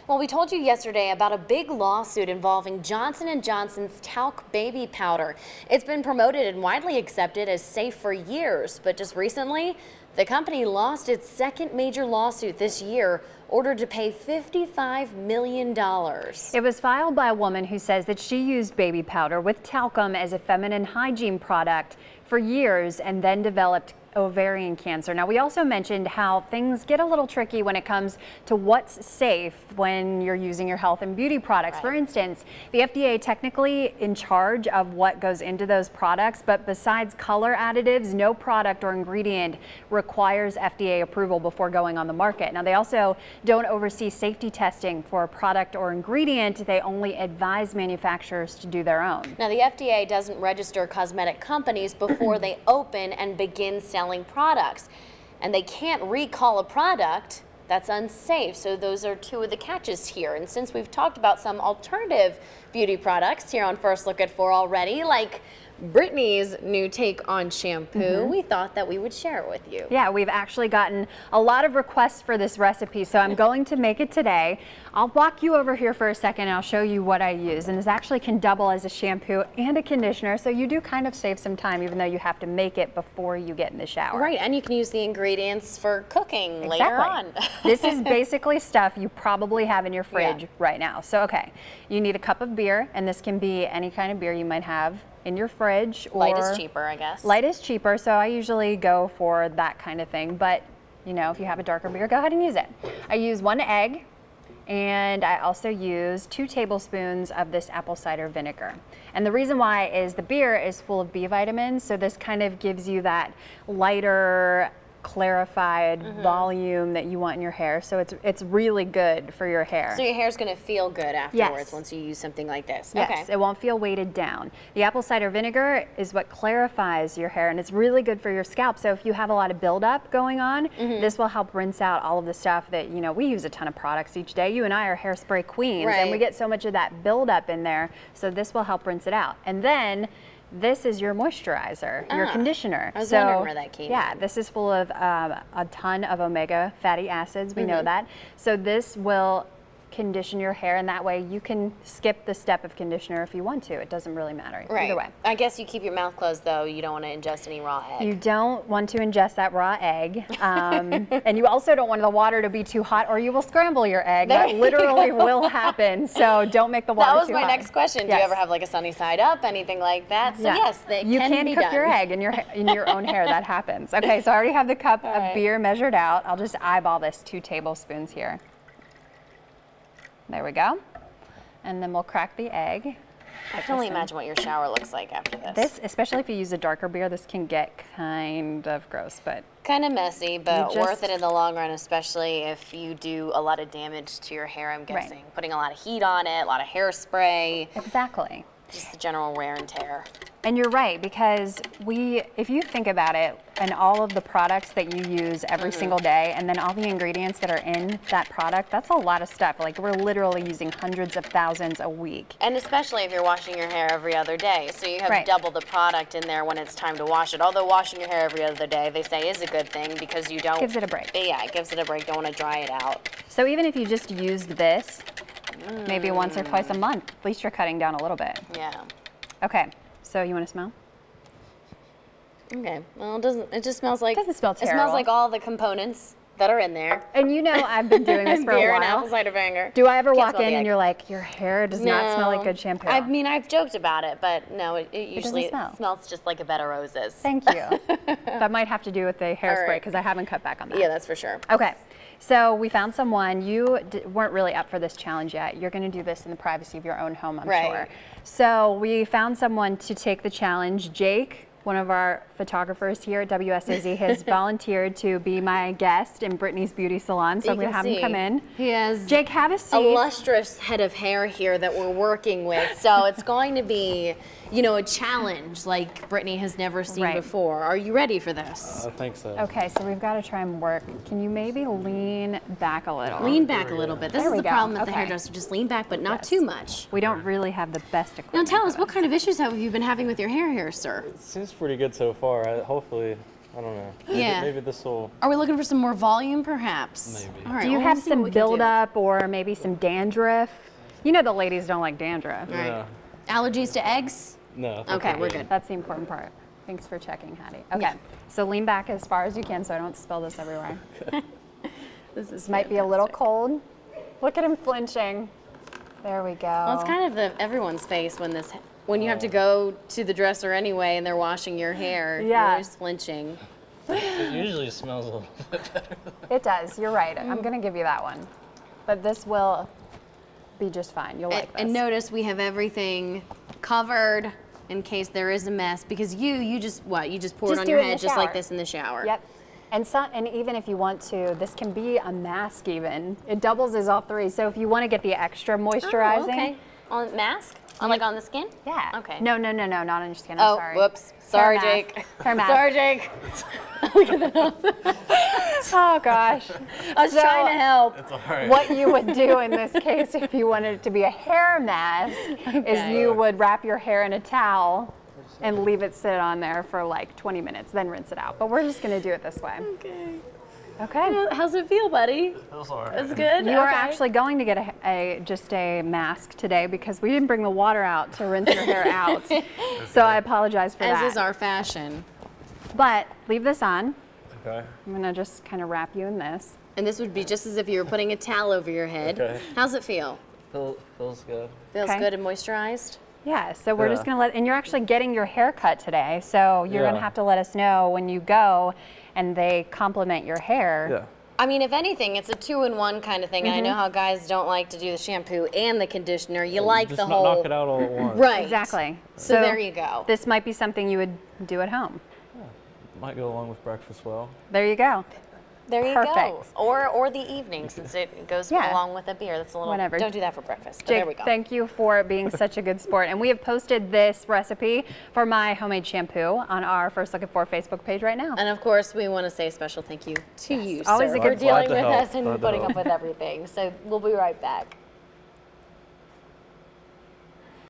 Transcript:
Well, we told you yesterday about a big lawsuit involving Johnson & Johnson's talc baby powder. It's been promoted and widely accepted as safe for years, but just recently, the company lost its second major lawsuit this year, ordered to pay $55 million. It was filed by a woman who says that she used baby powder with talcum as a feminine hygiene product for years and then developed ovarian cancer. Now, we also mentioned how things get a little tricky when it comes to what's safe when you're using your health and beauty products. Right. For instance, the FDA technically in charge of what goes into those products, but besides color additives, no product or ingredient requires FDA approval before going on the market. Now, they also don't oversee safety testing for a product or ingredient. They only advise manufacturers to do their own. Now, the FDA doesn't register cosmetic companies before they open and begin selling products, and they can't recall a product that's unsafe. So those are two of the catches here. And since we've talked about some alternative beauty products here on First Look at 4 already, like Brittany's new take on shampoo, we thought that we would share it with you. Yeah, we've actually gotten a lot of requests for this recipe, so I'm going to make it today. I'll walk you over here for a second and I'll show you what I use. And this actually can double as a shampoo and a conditioner, so you do kind of save some time even though you have to make it before you get in the shower. Right, and you can use the ingredients for cooking later on. This is basically stuff you probably have in your fridge right now. So, okay, you need a cup of beer, and this can be any kind of beer you might have in your fridge. Or light is cheaper, I guess. Light is cheaper, so I usually go for that kind of thing. But, you know, if you have a darker beer, go ahead and use it. I use 1 egg, and I also use 2 tablespoons of this apple cider vinegar. And the reason why is the beer is full of B vitamins, so this kind of gives you that lighter, clarified volume that you want in your hair, so it's really good for your hair. So your hair's going to feel good afterwards once you use something like this. Yes, it won't feel weighted down. The apple cider vinegar is what clarifies your hair, and it's really good for your scalp. So if you have a lot of buildup going on, this will help rinse out all of the stuff that, you know, we use a ton of products each day. You and I are hairspray queens, and we get so much of that buildup in there, so this will help rinse it out. And then this is your moisturizer, your conditioner. I was wondering where that came from. This is full of a ton of omega fatty acids. We know that. So this will condition your hair, and that way you can skip the step of conditioner if you want to. It doesn't really matter either way. I guess you keep your mouth closed though. You don't want to ingest any raw egg. You don't want to ingest that raw egg. And you also don't want the water to be too hot, or you will scramble your egg. That literally will happen. So don't make the water too hot. That was my next question. Do you ever have like a sunny side up, anything like that? So yes, you can cook your egg in your own hair. That happens. Okay, so I already have the cup of beer measured out. I'll just eyeball this 2 tablespoons here. There we go. And then we'll crack the egg. I can only imagine what your shower looks like after this. This, especially if you use a darker beer, this can get kind of gross, but kind of messy, but worth it in the long run, especially if you do a lot of damage to your hair, I'm guessing. Putting a lot of heat on it, a lot of hairspray. Exactly. Just the general wear and tear. And you're right, because if you think about it, and all of the products that you use every single day, and then all the ingredients that are in that product, that's a lot of stuff. Like, we're literally using hundreds of thousands a week. And especially if you're washing your hair every other day. So you have double the product in there when it's time to wash it. Although washing your hair every other day, they say, is a good thing because you don't... Gives it a break. Yeah, it gives it a break. Don't want to dry it out. So even if you just used this, maybe once or twice a month, at least you're cutting down a little bit. Yeah. Okay, so you want to smell? Okay, well, it just smells like... It doesn't smell terrible. It smells like all the components that are in there. And you know I've been doing this for a while. Beer and apple cider vinegar. Do I ever walk in and you're like, your hair does not smell like good shampoo? I mean, I've joked about it, but no, it usually smells just like a bed of roses. Thank you. That might have to do with the hairspray, because I haven't cut back on that. Yeah, that's for sure. Okay, so we found someone. You weren't really up for this challenge yet. You're going to do this in the privacy of your own home, I'm sure. So we found someone to take the challenge. Jake, one of our photographers here at WSAZ, has volunteered to be my guest in Brittany's beauty salon, so I'm going to have him come in. He has Jake, have a seat. A lustrous head of hair here that we're working with, so it's going to be, you know, a challenge like Brittany has never seen before. Are you ready for this? I think so. Okay, so we've got to try and work. Can you maybe lean back a little? Lean back a little bit. This is the problem with the hairdresser. Just lean back, but not too much. We don't really have the best equipment. Now tell us, what kind of issues have you been having with your hair here, sir? It seems pretty good so far. Hopefully I don't know. Yeah. Maybe this will. Are we looking for some more volume, perhaps? Maybe. All right, Do you well, have we'll see what some we can do. buildup or maybe some dandruff? You know the ladies don't like dandruff. Right. Yeah. Allergies to eggs? No. Okay, we're good. That's the important part. Thanks for checking, Hattie. Okay, Yeah. so lean back as far as you can so I don't spill this everywhere. This Might be a little cold. Look at him flinching. There we go. Well, it's kind of everyone's face when you have to go to the dresser anyway and they're washing your hair. Yeah. You're just flinching. It usually smells a little bit better. It does, you're right. I'm gonna give you that one. But this will be just fine. You'll like this. And notice we have everything covered in case there is a mess, because you just pour it on do your it in head the just like shower. this in the shower. Yep. And even if you want to, this can be a mask even. It doubles as all three. So if you want to get the extra moisturizing. Oh, okay. On mask? Like on the skin? Yeah. Okay. No, not on your skin. I'm Oh, sorry. whoops. Sorry, Hair Jake. mask. Hair mask. Sorry, Jake. Oh gosh. I was trying to help. It's all right. What you would do in this case if you wanted it to be a hair mask is you would wrap your hair in a towel and leave it sit on there for like 20 minutes, then rinse it out. But we're just gonna do it this way. Okay. Okay. How's it feel, buddy? It feels all right. It's good? You are actually going to get just a mask today because we didn't bring the water out to rinse your hair out. So I apologize for that. As is our fashion. But leave this on. Okay. I'm gonna just kind of wrap you in this. And this would be just as if you were putting a towel over your head. Okay. How's it feel? Feels good. Feels Okay. good and moisturized? Yeah, so we're just Yeah. gonna and you're actually getting your hair cut today, so you're gonna Yeah. have to let us know when you go and they compliment your hair. Yeah. I mean, if anything, it's a 2-in-1 kind of thing. And I know how guys don't like to do the shampoo and the conditioner. You like Just the whole. knock it out all at once. Right. Exactly. So there you go. This might be something you would do at home. Might go along with breakfast well. There you go. There you go. Perfect. Or the evening, since it goes Yeah. along with a beer. That's a little. Whatever. Don't do that for breakfast. But Jake, there we go. thank you for being such a good sport. And we have posted this recipe for my homemade shampoo on our First Look at 4 Facebook page right now. And of course, we want to say a special thank you to you, always sir, a for good dealing sport. with Glad to us and help. putting up with everything. So we'll be right back.